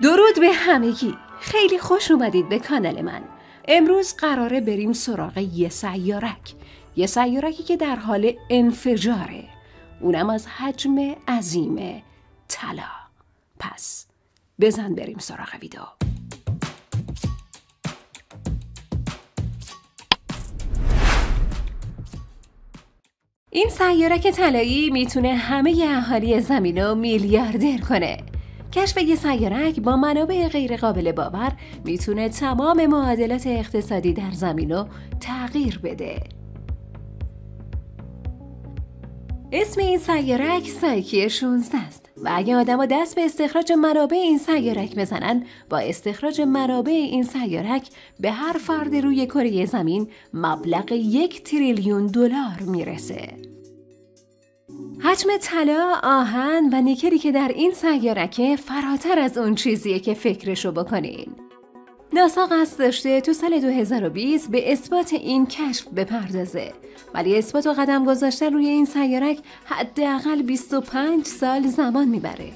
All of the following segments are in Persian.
درود به همگی، خیلی خوش اومدید به کانال من. امروز قراره بریم سراغ یه سیارکی که در حال انفجاره، اونم از حجم عظیم طلا. پس بزن بریم سراغ ویدیو. این سیارک طلایی میتونه همه اهالی زمین رو میلیاردر کنه. کشف یه سیارک با منابع غیر قابل باور میتونه تمام معادلات اقتصادی در زمین رو تغییر بده. اسم این سیارک سایکی 16 است و اگه آدم‌ها دست به استخراج منابع این سیارک بزنن، با استخراج منابع این سیارک به هر فرد روی کره زمین مبلغ 1 تریلیون دلار میرسه. حجم طلا، آهن و نیکلی که در این سیارک فراتر از اون چیزیه که فکرشو بکنین. ناسا قصد داشته تو سال 2020 به اثبات این کشف بپردازه، ولی اثبات و قدم گذاشتن روی این سیارک حداقل 25 سال زمان میبره.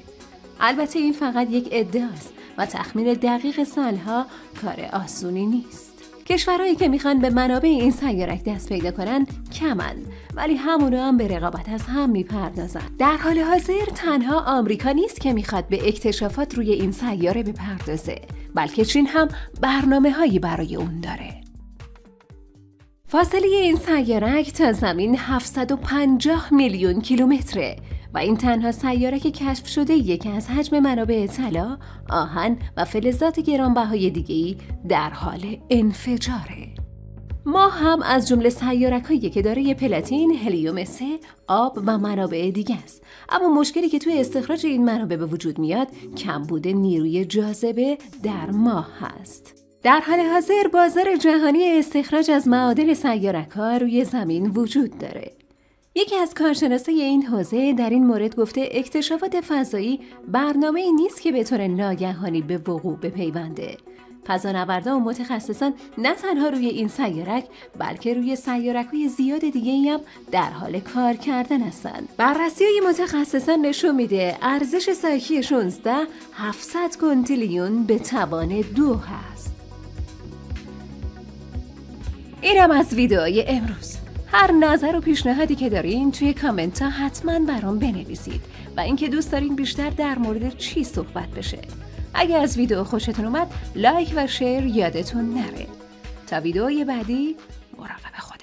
البته این فقط یک ادعاست و تخمین دقیق سالها کار آسونی نیست. کشورهایی که میخوان به منابع این سیارک دست پیدا کنن کمن، ولی همونو هم به رقابت از هم میپردازن. در حال حاضر تنها آمریکا نیست که میخواد به اکتشافات روی این سیاره بپردازه، بلکه چین هم برنامه‌هایی برای اون داره. فاصله این سیارک تا زمین 750 میلیون کیلومتره و این تنها سیارک کشف شده که از حجم منابع طلا، آهن و فلزات گرانبهای دیگه‌ای در حال انفجاره. ما هم از جمله سیارک‌هایی که دارای پلاتین، هلیوم 3، آب و منابع دیگه است. اما مشکلی که توی استخراج این منابع به وجود میاد، کمبود نیروی جاذبه در ماه هست. در حال حاضر بازار جهانی استخراج از معادن سیارک‌ها روی زمین وجود داره. یکی از کارشناسای این حوزه در این مورد گفته اکتشافات فضایی برنامه‌ای نیست که به طور ناگهانی به وقوع بپیونده. فضانوردان و متخصصان نه تنها روی این سیارک بلکه روی سیارک‌های زیاد دیگه‌ای هم در حال کار کردن هستند. بررسی‌های متخصصان نشون میده ارزش سایکی 16 700 کنتیلیون به توان 2 هست. اینم از ویدئوی امروز. هر نظر و پیشنهادی که دارین توی کامنت ها حتما برام بنویسید و اینکه دوست دارین بیشتر در مورد چی صحبت بشه. اگه از ویدیو خوشتون اومد لایک و شیر یادتون نره. تا ویدئوی بعدی مراقب خودتون.